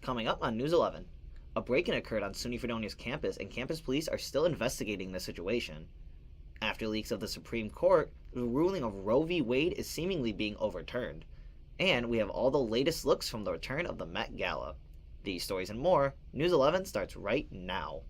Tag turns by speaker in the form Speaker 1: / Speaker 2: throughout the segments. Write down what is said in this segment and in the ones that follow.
Speaker 1: Coming up on News 11, a break-in occurred on SUNY Fredonia's campus, and campus police are still investigating the situation. After leaks of the Supreme Court, the ruling of Roe v. Wade is seemingly being overturned. And we have all the latest looks from the return of the Met Gala. These stories and more, News 11 starts right now.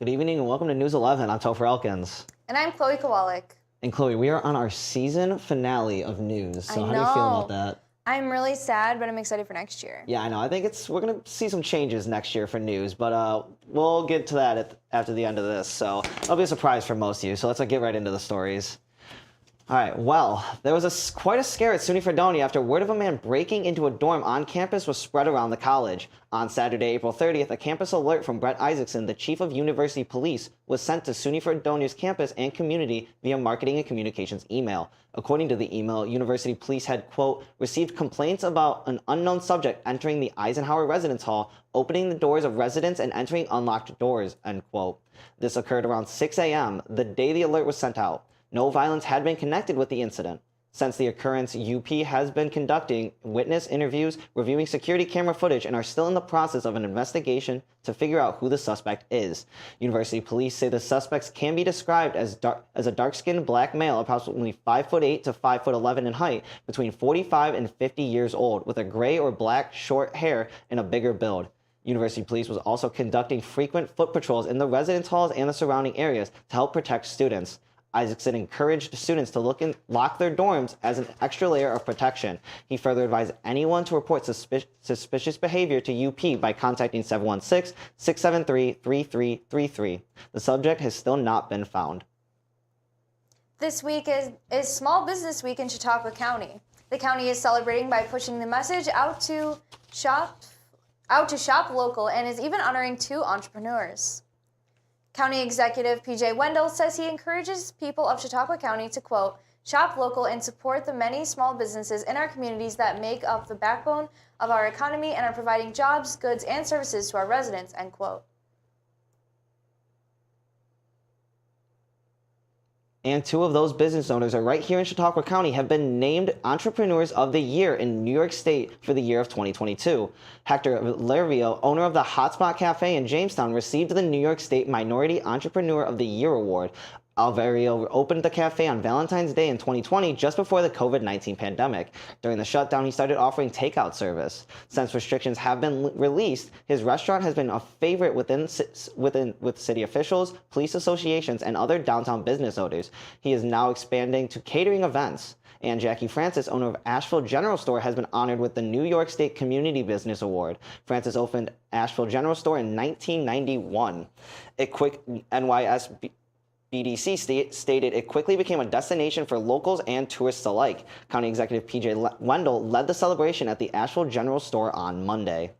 Speaker 1: Good evening and welcome to News 11. I'm Topher Elkins.
Speaker 2: And I'm Chloe Kowalik.
Speaker 1: And Chloe, we are on our season finale of news. So how do you feel about that?
Speaker 2: I'm really sad, but I'm excited for next year.
Speaker 1: Yeah, I know. I think we're going to see some changes next year for news, but we'll get to that after the end of this. So it'll be a surprise for most of you. So let's get right into the stories. All right, well, there was quite a scare at SUNY Fredonia after word of a man breaking into a dorm on campus was spread around the college. On Saturday, April 30th, a campus alert from Brett Isaacson, the chief of university police, was sent to SUNY Fredonia's campus and community via marketing and communications email. According to the email, university police had, quote, received complaints about an unknown subject entering the Eisenhower residence hall, opening the doors of residents and entering unlocked doors, end quote. This occurred around 6 a.m., the day the alert was sent out. No violence had been connected with the incident. Since the occurrence, UP has been conducting witness interviews, reviewing security camera footage, and are still in the process of an investigation to figure out who the suspect is. University police say the suspects can be described as a dark-skinned black male, approximately 5'8" to 5'11" in height, between 45 and 50 years old, with a gray or black short hair and a bigger build. University police was also conducting frequent foot patrols in the residence halls and the surrounding areas to help protect students. Isaacson encouraged students to lock their dorms as an extra layer of protection. He further advised anyone to report suspicious behavior to UP by contacting 716-673-3333. The subject has still not been found.
Speaker 2: This week is Small Business Week in Chautauqua County. The county is celebrating by pushing the message out to shop local and is even honoring 2 entrepreneurs. County Executive P.J. Wendell says he encourages people of Chautauqua County to, quote, shop local and support the many small businesses in our communities that make up the backbone of our economy and are providing jobs, goods, and services to our residents, end quote.
Speaker 1: And 2 of those business owners are right here in Chautauqua County have been named Entrepreneurs of the Year in New York State for the year of 2022. Hector Lervio, owner of the Hotspot Cafe in Jamestown, received the New York State Minority Entrepreneur of the Year award. Alvario opened the cafe on Valentine's Day in 2020, just before the COVID-19 pandemic. During the shutdown, he started offering takeout service. Since restrictions have been released, his restaurant has been a favorite with city officials, police associations, and other downtown business owners. He is now expanding to catering events. And Jackie Francis, owner of Asheville General Store, has been honored with the New York State Community Business Award. Francis opened Asheville General Store in 1991. BDC stated it quickly became a destination for locals and tourists alike. County Executive P.J. Wendell led the celebration at the Asheville General Store on Monday.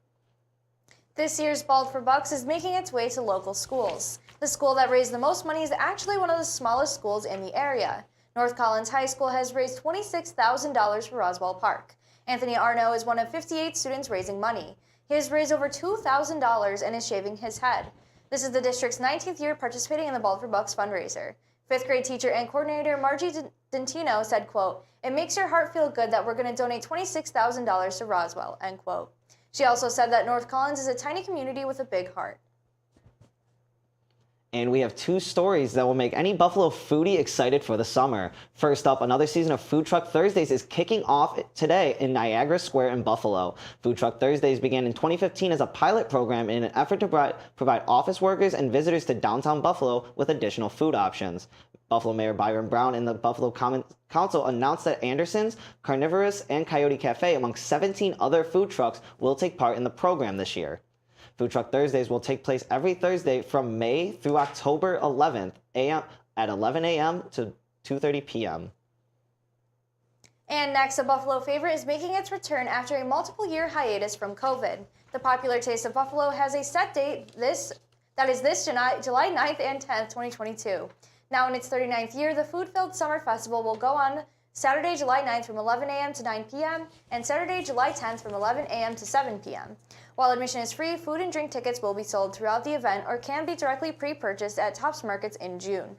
Speaker 2: This year's Bald for Bucks is making its way to local schools. The school that raised the most money is actually one of the smallest schools in the area. North Collins High School has raised $26,000 for Roswell Park. Anthony Arno is one of 58 students raising money. He has raised over $2,000 and is shaving his head. This is the district's 19th year participating in the Bald for Bucks fundraiser. 5th grade teacher and coordinator Margie Dentino said, quote, it makes your heart feel good that we're going to donate $26,000 to Roswell, end quote. She also said that North Collins is a tiny community with a big heart.
Speaker 1: And we have 2 stories that will make any Buffalo foodie excited for the summer. First up, another season of Food Truck Thursdays is kicking off today in Niagara Square in Buffalo. Food Truck Thursdays began in 2015 as a pilot program in an effort to provide office workers and visitors to downtown Buffalo with additional food options. Buffalo Mayor Byron Brown and the Buffalo Common Council announced that Anderson's, Carnivorous, and Coyote Cafe, among 17 other food trucks, will take part in the program this year. Food Truck Thursdays will take place every Thursday from May through October 11th at 11 a.m. to 2:30 p.m.
Speaker 2: And next, a Buffalo favorite is making its return after a multiple-year hiatus from COVID. The popular Taste of Buffalo has a set date this July 9th and 10th, 2022. Now in its 39th year, the food-filled summer festival will go on Saturday, July 9th from 11 a.m. to 9 p.m. and Saturday, July 10th from 11 a.m. to 7 p.m. While admission is free, food and drink tickets will be sold throughout the event or can be directly pre-purchased at Tops Markets in June.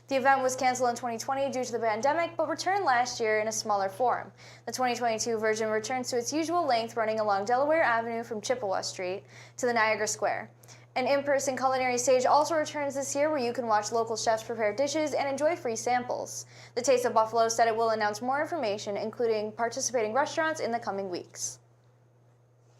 Speaker 2: The event was canceled in 2020 due to the pandemic, but returned last year in a smaller form. The 2022 version returns to its usual length, running along Delaware Avenue from Chippewa Street to the Niagara Square. An in-person culinary stage also returns this year, where you can watch local chefs prepare dishes and enjoy free samples. The Taste of Buffalo said it will announce more information, including participating restaurants, in the coming weeks.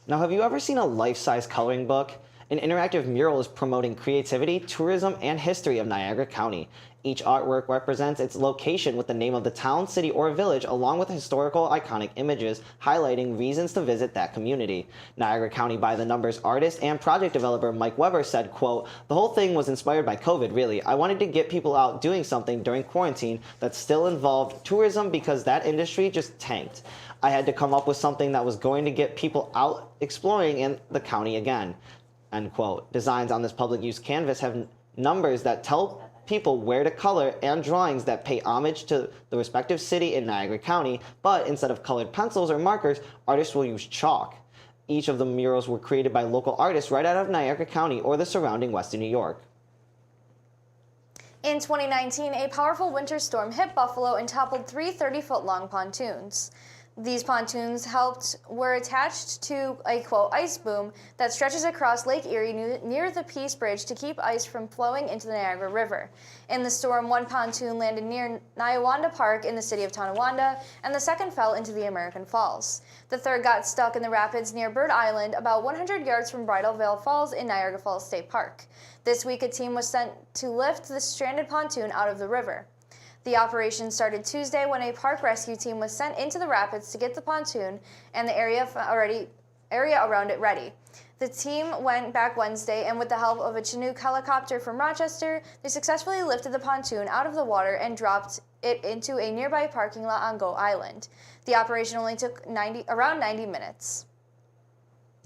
Speaker 1: Now, have you ever seen a life-size coloring book? An interactive mural is promoting creativity, tourism, and history of Niagara County. Each artwork represents its location with the name of the town, city, or village, along with historical iconic images highlighting reasons to visit that community. Niagara County by the Numbers artist and project developer Mike Weber said, quote, "The whole thing was inspired by COVID, really. I wanted to get people out doing something during quarantine that still involved tourism because that industry just tanked. I had to come up with something that was going to get people out exploring in the county again." End quote. Designs on this public use canvas have numbers that tell people where to color and drawings that pay homage to the respective city in Niagara County, but instead of colored pencils or markers, artists will use chalk. Each of the murals were created by local artists right out of Niagara County or the surrounding western New York.
Speaker 2: In 2019, a powerful winter storm hit Buffalo and toppled 3 30-foot-long pontoons. These pontoons were attached to a, quote, ice boom that stretches across Lake Erie near the Peace Bridge to keep ice from flowing into the Niagara River. In the storm, one pontoon landed near Niawanda Park in the city of Tonawanda, and the second fell into the American Falls. The third got stuck in the rapids near Bird Island, about 100 yards from Bridal Veil Falls in Niagara Falls State Park. This week, a team was sent to lift the stranded pontoon out of the river. The operation started Tuesday when a park rescue team was sent into the rapids to get the pontoon and the area around it ready. The team went back Wednesday, and with the help of a Chinook helicopter from Rochester, they successfully lifted the pontoon out of the water and dropped it into a nearby parking lot on Goat Island. The operation only took around 90 minutes.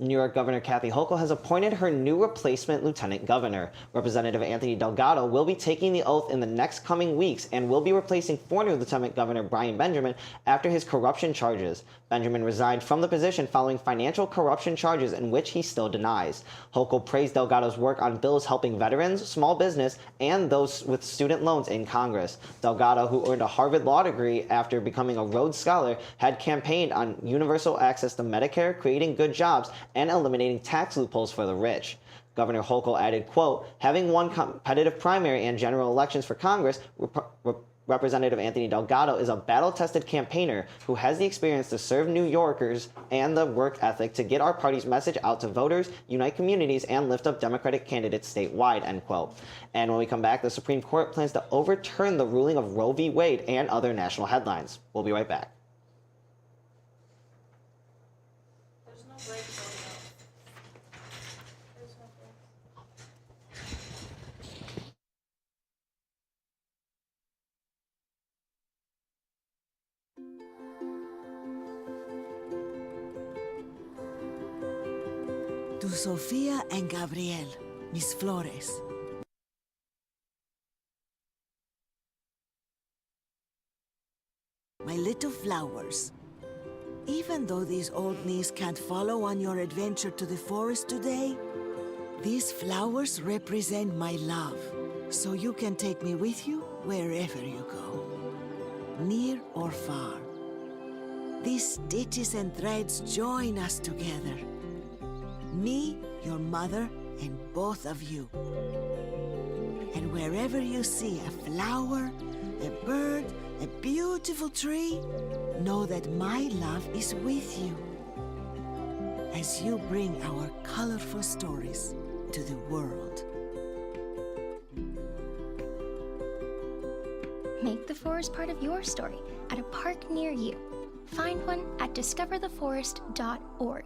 Speaker 1: New York Governor Kathy Hochul has appointed her new replacement lieutenant governor. Representative Anthony Delgado will be taking the oath in the next coming weeks and will be replacing former Lieutenant Governor Brian Benjamin after his corruption charges. Benjamin resigned from the position following financial corruption charges in which he still denies. Hochul praised Delgado's work on bills helping veterans, small business, and those with student loans in Congress. Delgado, who earned a Harvard Law degree after becoming a Rhodes Scholar, had campaigned on universal access to Medicare, creating good jobs, and eliminating tax loopholes for the rich. Governor Hochul added, quote, "Having won competitive primary and general elections for Congress, Representative Anthony Delgado is a battle-tested campaigner who has the experience to serve New Yorkers and the work ethic to get our party's message out to voters, unite communities, and lift up Democratic candidates statewide," end quote. And when we come back, the Supreme Court plans to overturn the ruling of Roe v. Wade and other national headlines. We'll be right back.
Speaker 2: There's no break going on. There's no break.
Speaker 3: To Sofia and Gabriel, Miss Flores. My little flowers. Even though these old knees can't follow on your adventure to the forest today, these flowers represent my love, so you can take me with you wherever you go, near or far. These stitches and threads join us together. Me, your mother, and both of you. And wherever you see a flower, a bird, a beautiful tree, know that my love is with you as you bring our colorful stories to the world.
Speaker 4: Make the forest part of your story at a park near you. Find one at discovertheforest.org.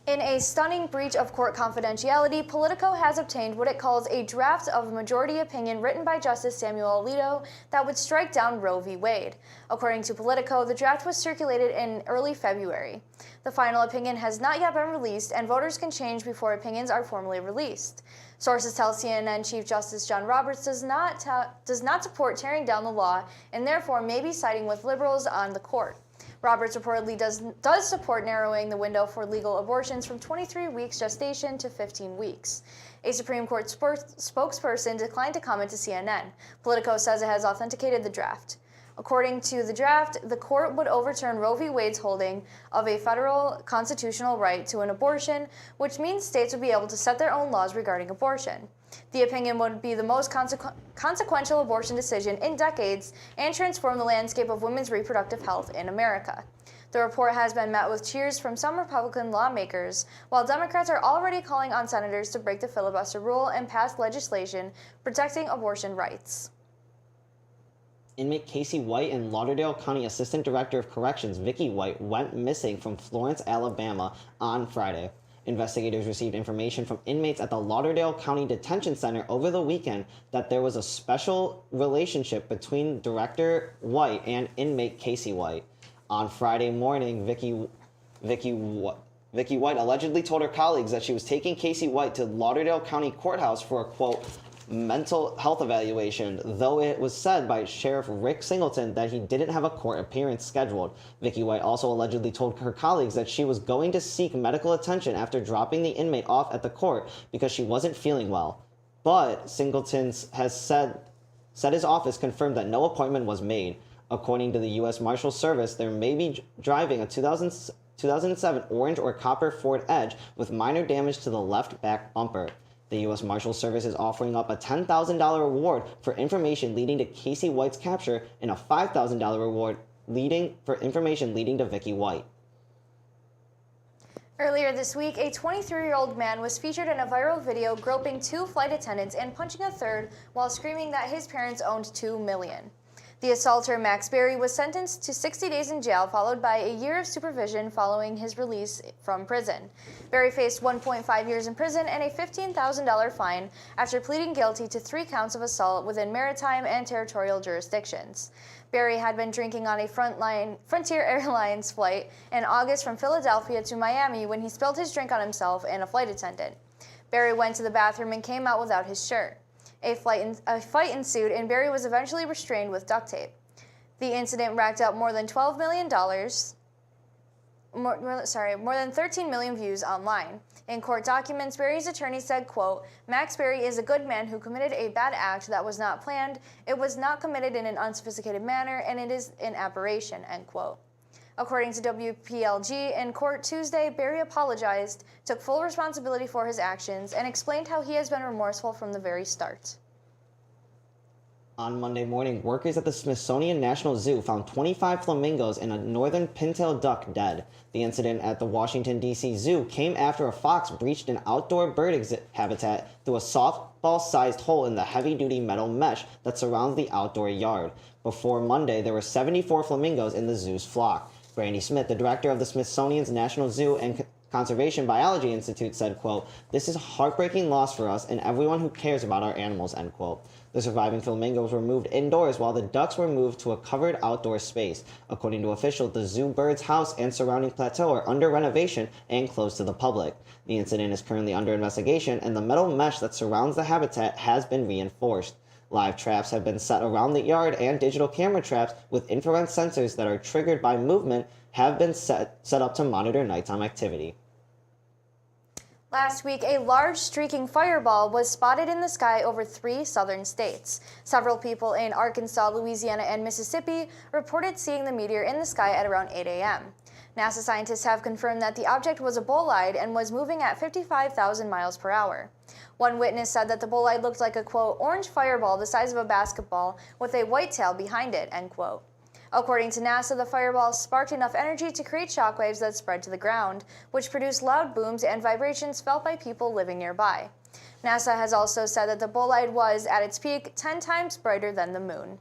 Speaker 2: In a stunning breach of court confidentiality, Politico has obtained what it calls a draft of majority opinion written by Justice Samuel Alito that would strike down Roe v. Wade. According to Politico, the draft was circulated in early February. The final opinion has not yet been released, and voters can change before opinions are formally released. Sources tell CNN Chief Justice John Roberts does not support tearing down the law and therefore may be siding with liberals on the court. Roberts reportedly does support narrowing the window for legal abortions from 23 weeks gestation to 15 weeks. A Supreme Court spokesperson declined to comment to CNN. Politico says it has authenticated the draft. According to the draft, the court would overturn Roe v. Wade's holding of a federal constitutional right to an abortion, which means states would be able to set their own laws regarding abortion. The opinion would be the most consequential abortion decision in decades and transform the landscape of women's reproductive health in America. The report has been met with cheers from some Republican lawmakers, while Democrats are already calling on senators to break the filibuster rule and pass legislation protecting abortion rights.
Speaker 1: Inmate Casey White and Lauderdale County Assistant Director of Corrections Vicky White went missing from Florence, Alabama on Friday. Investigators received information from inmates at the Lauderdale County Detention Center over the weekend that there was a special relationship between Director White and inmate Casey White. On Friday morning, Vicky White allegedly told her colleagues that she was taking Casey White to Lauderdale County Courthouse for a, quote, mental health evaluation, though it was said by Sheriff Rick Singleton that he didn't have a court appearance scheduled. Vicky White also allegedly told her colleagues that she was going to seek medical attention after dropping the inmate off at the court because she wasn't feeling well. But Singleton has said his office confirmed that no appointment was made. According to the U.S. Marshal Service, there may be driving a 2007 orange or copper Ford Edge with minor damage to the left back bumper. The U.S. Marshal Service is offering up a $10,000 reward for information leading to Casey White's capture and a $5,000 reward for information leading to Vicky White.
Speaker 2: Earlier this week, a 23-year-old man was featured in a viral video groping 2 flight attendants and punching a third while screaming that his parents owned $2 million. The assaulter, Max Berry, was sentenced to 60 days in jail, followed by a year of supervision following his release from prison. Berry faced 1.5 years in prison and a $15,000 fine after pleading guilty to 3 counts of assault within maritime and territorial jurisdictions. Berry had been drinking on a Frontier Airlines flight in August from Philadelphia to Miami when he spilled his drink on himself and a flight attendant. Berry went to the bathroom and came out without his shirt. A fight ensued, and Berry was eventually restrained with duct tape. The incident racked up more than $12 million, more than 13 million views online. In court documents, Berry's attorney said, quote, Max Berry is a good man who committed a bad act that was not planned, it was not committed in an unsophisticated manner, and it is an aberration, end quote. According to WPLG, in court Tuesday, Berry apologized, took full responsibility for his actions, and explained how he has been remorseful from the very start.
Speaker 1: On Monday morning, workers at the Smithsonian National Zoo found 25 flamingos and a northern pintail duck dead. The incident at the Washington, D.C. Zoo came after a fox breached an outdoor bird habitat through a softball-sized hole in the heavy-duty metal mesh that surrounds the outdoor yard. Before Monday, there were 74 flamingos in the zoo's flock. Brandy Smith, the director of the Smithsonian's National Zoo and Conservation Biology Institute, said, quote, this is a heartbreaking loss for us and everyone who cares about our animals, end quote. The surviving flamingos were moved indoors while the ducks were moved to a covered outdoor space. According to officials, the zoo bird's house and surrounding plateau are under renovation and closed to the public. The incident is currently under investigation and the metal mesh that surrounds the habitat has been reinforced. Live traps have been set around the yard and digital camera traps with infrared sensors that are triggered by movement have been set up to monitor nighttime activity.
Speaker 2: Last week, a large streaking fireball was spotted in the sky over 3 southern states. Several people in Arkansas, Louisiana, and Mississippi reported seeing the meteor in the sky at around 8 a.m. NASA scientists have confirmed that the object was a bolide and was moving at 55,000 miles per hour. One witness said that the bolide looked like a, quote, orange fireball the size of a basketball with a white tail behind it, end quote. According to NASA, the fireball sparked enough energy to create shockwaves that spread to the ground, which produced loud booms and vibrations felt by people living nearby. NASA has also said that the bolide was, at its peak, 10 times brighter than the moon.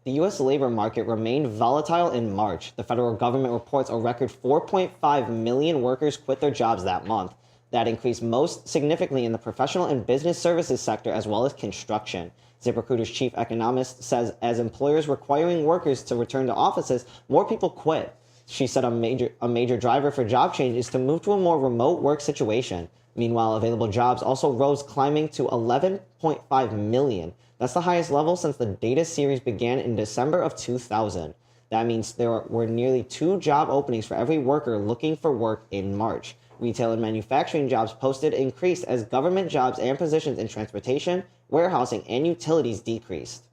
Speaker 1: The U.S. labor market remained volatile in March. The federal government reports a record 4.5 million workers quit their jobs that month. That increased most significantly in the professional and business services sector as well as construction. ZipRecruiter's chief economist says as employers requiring workers to return to offices, more people quit. She said a major driver for job change is to move to a more remote work situation. Meanwhile, available jobs also rose, climbing to 11.5 million. That's the highest level since the data series began in December of 2000. That means there were nearly 2 job openings for every worker looking for work in March. Retail and manufacturing jobs posted increased as government jobs and positions in transportation, warehousing, and utilities decreased.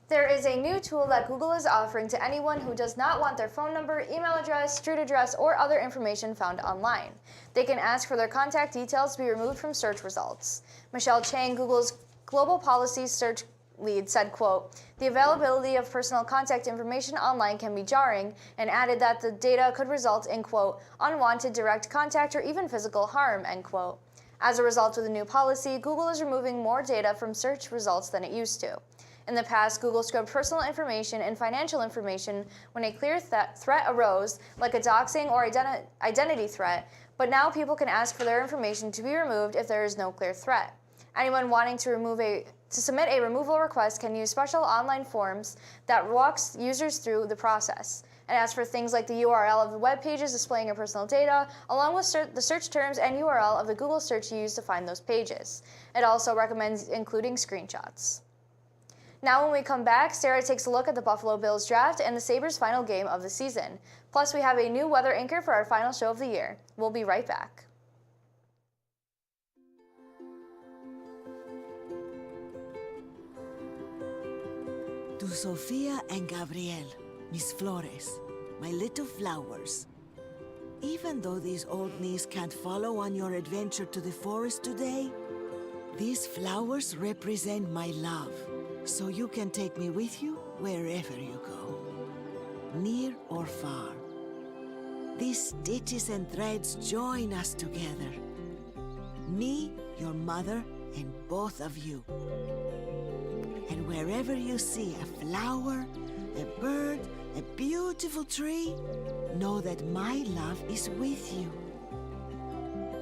Speaker 2: There is a new tool that Google is offering to anyone who does not want their phone number, email address, street address, or other information found online. They can ask for their contact details to be removed from search results. Michelle Chang, Google's global policy search lead, said, quote, "The availability of personal contact information online can be jarring," and added that the data could result in, quote, "unwanted direct contact or even physical harm," end quote. As a result of the new policy, Google is removing more data from search results than it used to. In the past, Google scrubbed personal information and financial information when a clear threat arose, like a doxing or identity threat, but now people can ask for their information to be removed if there is no clear threat. Anyone wanting to submit a removal request can use special online forms that walks users through the process. It asks for things like the URL of the web pages displaying your personal data, along with the search terms and URL of the Google search you use to find those pages. It also recommends including screenshots. Now when we come back, Sarah takes a look at the Buffalo Bills draft and the Sabres' final game of the season. Plus, we have a new weather anchor for our final show of the year. We'll be right back.
Speaker 3: To Sofia and Gabriel, mis flores, my little flowers. Even though these old knees can't follow on your adventure to the forest today, these flowers represent my love. So you can take me with you wherever you go, near or far. These stitches and threads join us together. Me, your mother, and both of you. And wherever you see a flower, a bird, a beautiful tree, know that my love is with you.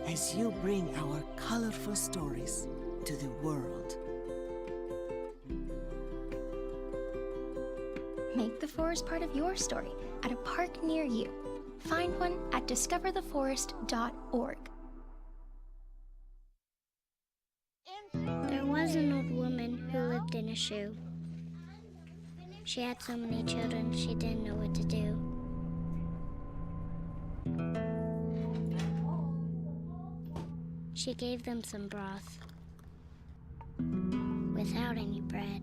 Speaker 3: As you bring our colorful stories to the world.
Speaker 4: Make the forest part of your story at a park near you. Find one at discovertheforest.org.
Speaker 5: There was an old woman who lived in a shoe. She had so many children, she didn't know what to do. She gave them some broth without any bread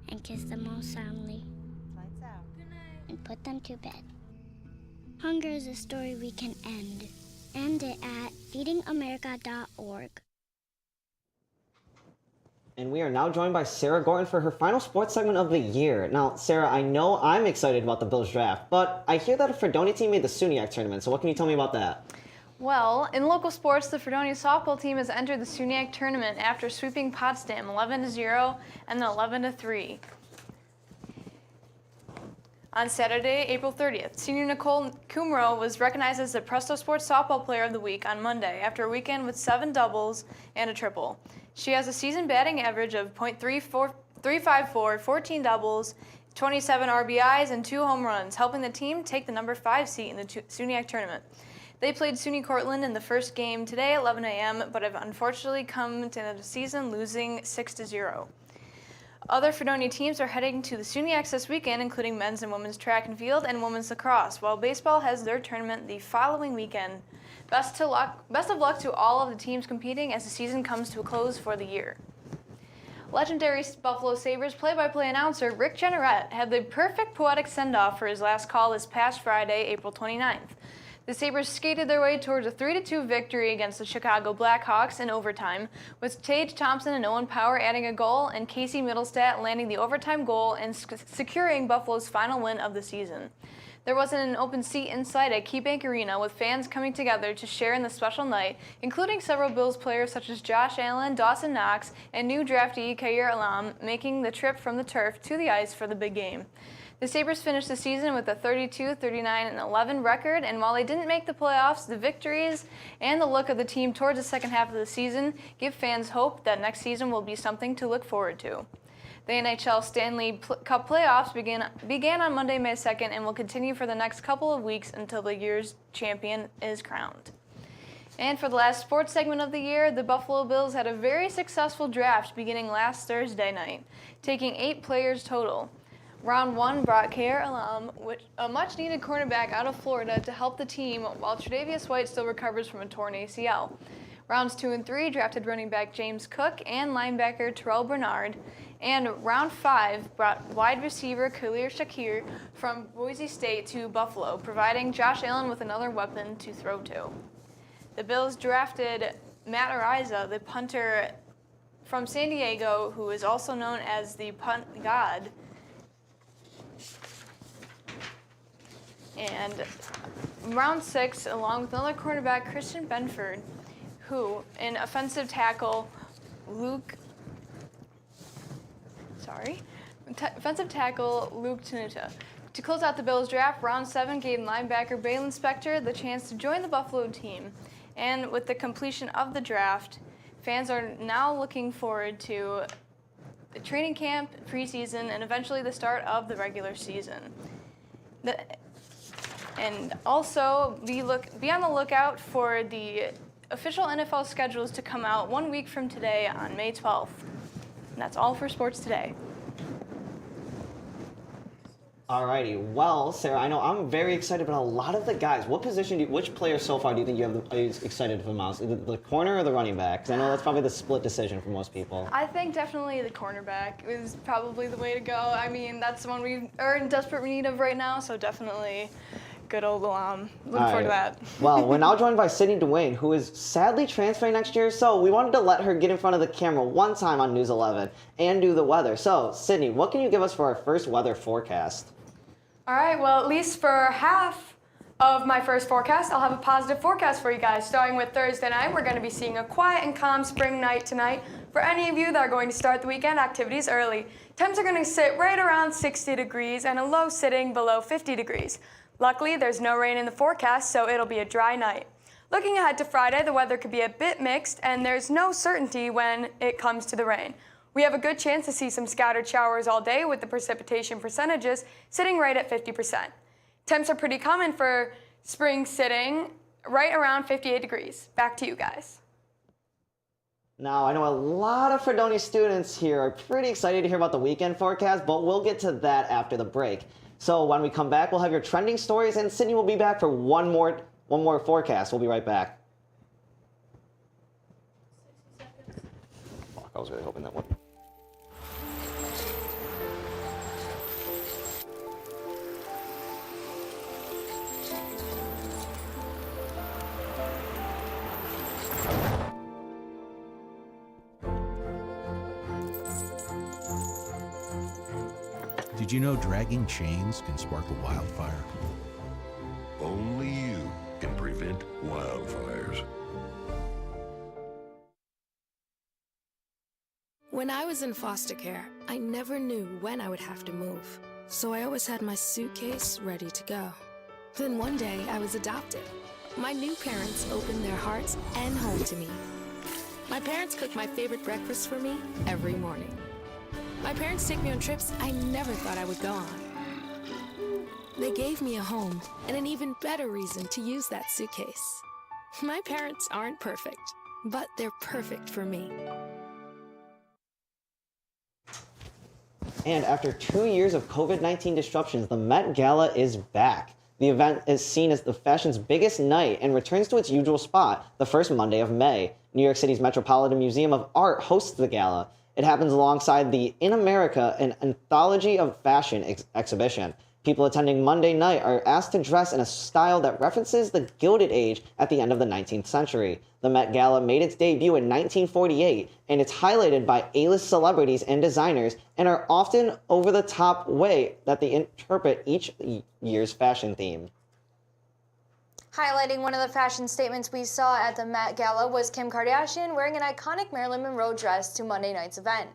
Speaker 5: and kissed them all soundly and put them to bed. Hunger is a story we can end. End it at feedingamerica.org.
Speaker 1: And we are now joined by Sarah Gorton for her final sports segment of the year. Now, Sarah, I know I'm excited about the Bills draft, but I hear that a Fredonia team made the SUNYAC tournament, so what can you tell me about that?
Speaker 6: Well, in local sports, the Fredonia Softball team has entered the SUNYAC tournament after sweeping Potsdam 11-0 and then 11-3. On Saturday, April 30th, senior Nicole Kumro was recognized as the Presto Sports Softball Player of the Week on Monday after a weekend with 7 doubles and a triple. She has a season batting average of .354, 14 doubles, 27 RBIs, and 2 home runs, helping the team take the number 5 seat in the SUNYAC tournament. They played SUNY Cortland in the first game today at 11 a.m., but have unfortunately come to the end of the season losing 6-0. Other Fredonia teams are heading to the SUNYACs this weekend, including men's and women's track and field and women's lacrosse, while baseball has their tournament the following weekend. Best of luck to all of the teams competing as the season comes to a close for the year. Legendary Buffalo Sabres play-by-play announcer Rick Jeanneret had the perfect poetic send-off for his last call this past Friday, April 29th. The Sabres skated their way towards a 3-2 victory against the Chicago Blackhawks in overtime, with Tage Thompson and Owen Power adding a goal and Casey Middlestat landing the overtime goal and securing Buffalo's final win of the season. There wasn't an open seat inside at KeyBank Arena, with fans coming together to share in the special night, including several Bills players such as Josh Allen, Dawson Knox, and new draftee Khair Alam making the trip from the turf to the ice for the big game. The Sabres finished the season with a 32, 39, and 11 record, and while they didn't make the playoffs, the victories and the look of the team towards the second half of the season give fans hope that next season will be something to look forward to. The NHL Stanley Cup playoffs began on Monday, May 2nd, and will continue for the next couple of weeks until the year's champion is crowned. And for the last sports segment of the year, the Buffalo Bills had a very successful draft beginning last Thursday night, taking 8 players total. Round 1 brought Khair Alam, a much-needed cornerback out of Florida, to help the team while Tre'Davious White still recovers from a torn ACL. Rounds 2 and 3 drafted running back James Cook and linebacker Terrell Bernard. And round 5 brought wide receiver Khalil Shakir from Boise State to Buffalo, providing Josh Allen with another weapon to throw to. The Bills drafted Matt Araiza, the punter from San Diego, who is also known as the punt god. And round 6, along with another cornerback, Christian Benford, who, in offensive tackle Luke Tenuta. To close out the Bills draft, round 7 gave linebacker Baylon Spector the chance to join the Buffalo team. And with the completion of the draft, fans are now looking forward to the training camp, preseason, and eventually the start of the regular season. And also be on the lookout for the official NFL schedules to come out 1 week from today on May 12th. And that's all for sports today.
Speaker 1: Alrighty, well, Sarah, I know I'm very excited about a lot of the guys. Which player so far do you think are you excited for the most? Either the corner or the running back? Because I know that's probably the split decision for most people.
Speaker 6: I think definitely the cornerback is probably the way to go. I mean, that's the one we are in desperate need of right now, so definitely good old Alam. Looking forward to that.
Speaker 1: Well, we're now joined by Sydney Duane, who is sadly transferring next year, so we wanted to let her get in front of the camera one time on News 11 and do the weather. So, Sydney, what can you give us for our first weather forecast?
Speaker 7: All right, well, at least for half of my first forecast, I'll have a positive forecast for you guys. Starting with Thursday night, we're going to be seeing a quiet and calm spring night tonight. For any of you that are going to start the weekend activities early, temps are going to sit right around 60 degrees and a low sitting below 50 degrees. Luckily, there's no rain in the forecast, so it'll be a dry night. Looking ahead to Friday, the weather could be a bit mixed, and there's no certainty when it comes to the rain. We have a good chance to see some scattered showers all day, with the precipitation percentages sitting right at 50%. Temps are pretty common for spring, sitting right around 58 degrees. Back to you guys.
Speaker 1: Now, I know a lot of Fredonia students here are pretty excited to hear about the weekend forecast, but we'll get to that after the break. So when we come back, we'll have your trending stories, and Sydney will be back for one more forecast. We'll be right back. Fuck, I was really hoping that one.
Speaker 8: Did you know dragging chains can spark a wildfire?
Speaker 9: Only you can prevent wildfires.
Speaker 10: When I was in foster care, I never knew when I would have to move, so I always had my suitcase ready to go. Then one day, I was adopted. My new parents opened their hearts and home to me. My parents cook my favorite breakfast for me every morning. My parents take me on trips I never thought I would go on. They gave me a home and an even better reason to use that suitcase. My parents aren't perfect, but they're perfect for me.
Speaker 1: And after 2 years of COVID-19 disruptions, the Met Gala is back. The event is seen as the fashion's biggest night and returns to its usual spot the first Monday of May. New York City's Metropolitan Museum of Art hosts the gala. It happens alongside the In America, an anthology of fashion exhibition. People attending Monday night are asked to dress in a style that references the Gilded Age at the end of the 19th century. The Met Gala made its debut in 1948, and it's highlighted by A-list celebrities and designers, and are often over-the-top way that they interpret each year's fashion theme.
Speaker 2: Highlighting one of the fashion statements we saw at the Met Gala was Kim Kardashian wearing an iconic Marilyn Monroe dress to Monday night's event.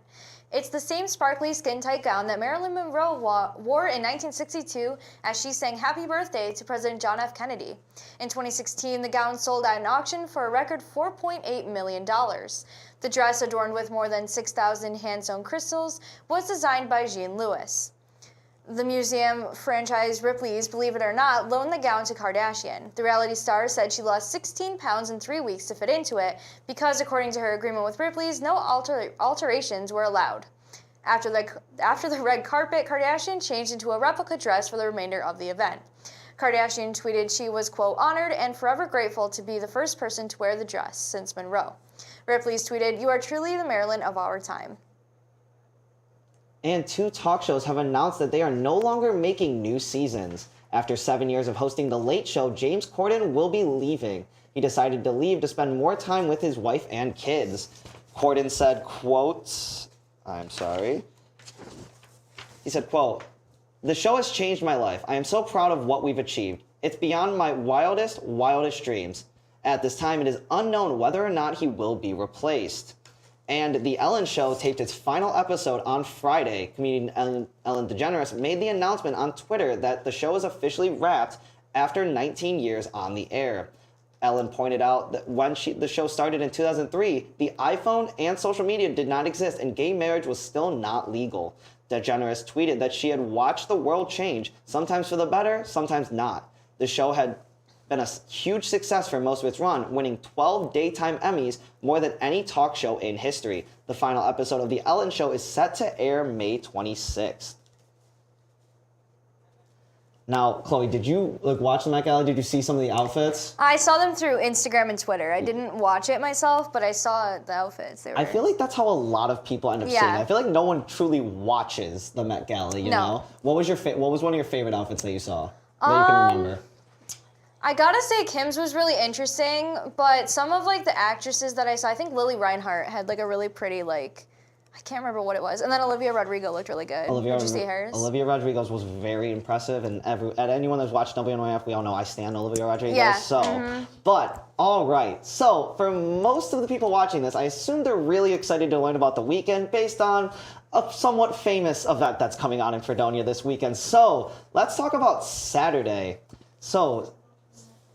Speaker 2: It's the same sparkly skin-tight gown that Marilyn Monroe wore in 1962 as she sang Happy Birthday to President John F. Kennedy. In 2016, the gown sold at an auction for a record $4.8 million. The dress, adorned with more than 6,000 hand-sewn crystals, was designed by Jean Lewis. The museum franchise Ripley's, believe it or not, loaned the gown to Kardashian. The reality star said she lost 16 pounds in 3 weeks to fit into it because, according to her agreement with Ripley's, no alterations were allowed. After the red carpet, Kardashian changed into a replica dress for the remainder of the event. Kardashian tweeted she was, quote, honored and forever grateful to be the first person to wear the dress since Monroe. Ripley's tweeted, "You are truly the Marilyn of our time."
Speaker 1: And 2 talk shows have announced that they are no longer making new seasons. After 7 years of hosting The Late Show, James Corden will be leaving. He decided to leave to spend more time with his wife and kids. Corden said, quote, He said, quote, "The show has changed my life. I am so proud of what we've achieved. It's beyond my wildest dreams. At this time, it is unknown whether or not he will be replaced." And The Ellen Show taped its final episode on Friday. Comedian Ellen DeGeneres made the announcement on Twitter that the show is officially wrapped after 19 years on the air. Ellen pointed out that when the show started in 2003, the iPhone and social media did not exist and gay marriage was still not legal. DeGeneres tweeted that she had watched the world change, sometimes for the better, sometimes not. The show had been a huge success for most of its run, winning 12 daytime Emmys, more than any talk show in history. The final episode of The Ellen Show is set to air May 26th. Now, Chloe, did you watch the Met Gala? Did you see some of the outfits?
Speaker 2: I saw them through Instagram and Twitter. I didn't watch it myself, but I saw the outfits.
Speaker 1: I feel like that's how a lot of people end up seeing it. I feel like no one truly watches the Met Gala, you know? What was one of your favorite outfits that you saw that you can remember?
Speaker 2: I gotta say Kim's was really interesting, but some of the actresses that I saw, I think Lily Reinhart had a really pretty I can't remember what it was. And then Olivia Rodrigo looked really good. Did you see hers?
Speaker 1: Olivia Rodrigo's was very impressive, and anyone that's watched WNYF, we all know I stand Olivia Rodrigo.
Speaker 2: Yeah.
Speaker 1: But all right. So for most of the people watching this, I assume they're really excited to learn about the weekend based on a somewhat famous event that's coming on in Fredonia this weekend. So let's talk about Saturday. So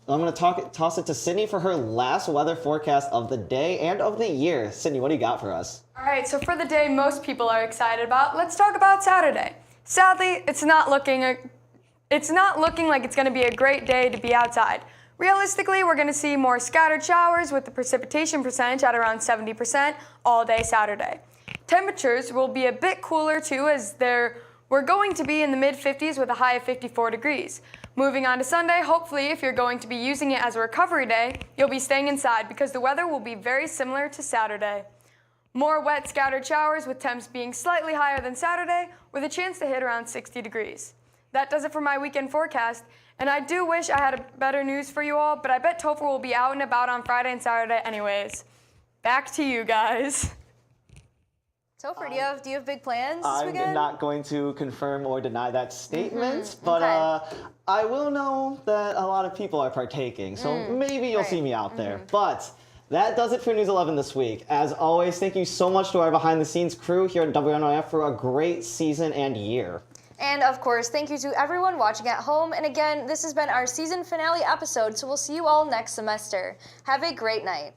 Speaker 1: I'm going to toss it to Sydney for her last weather forecast of the day and of the year. Sydney, what do you got for us?
Speaker 7: All right, so for the day most people are excited about, let's talk about Saturday. Sadly, it's not looking like it's going to be a great day to be outside. Realistically, we're going to see more scattered showers with the precipitation percentage at around 70% all day Saturday. Temperatures will be a bit cooler too, as we're going to be in the mid-50s with a high of 54 degrees. Moving on to Sunday, hopefully if you're going to be using it as a recovery day, you'll be staying inside because the weather will be very similar to Saturday. More wet scattered showers with temps being slightly higher than Saturday with a chance to hit around 60 degrees. That does it for my weekend forecast, and I do wish I had better news for you all, but I bet Topher will be out and about on Friday and Saturday anyways. Back to you guys.
Speaker 2: Topher, do you have big plans this weekend?
Speaker 1: I'm not going to confirm or deny that statement, but I will know that a lot of people are partaking, so maybe you'll see me out there. But that does it for News 11 this week. As always, thank you so much to our behind-the-scenes crew here at WNYF for a great season and year.
Speaker 2: And of course, thank you to everyone watching at home. And again, this has been our season finale episode, so we'll see you all next semester. Have a great night.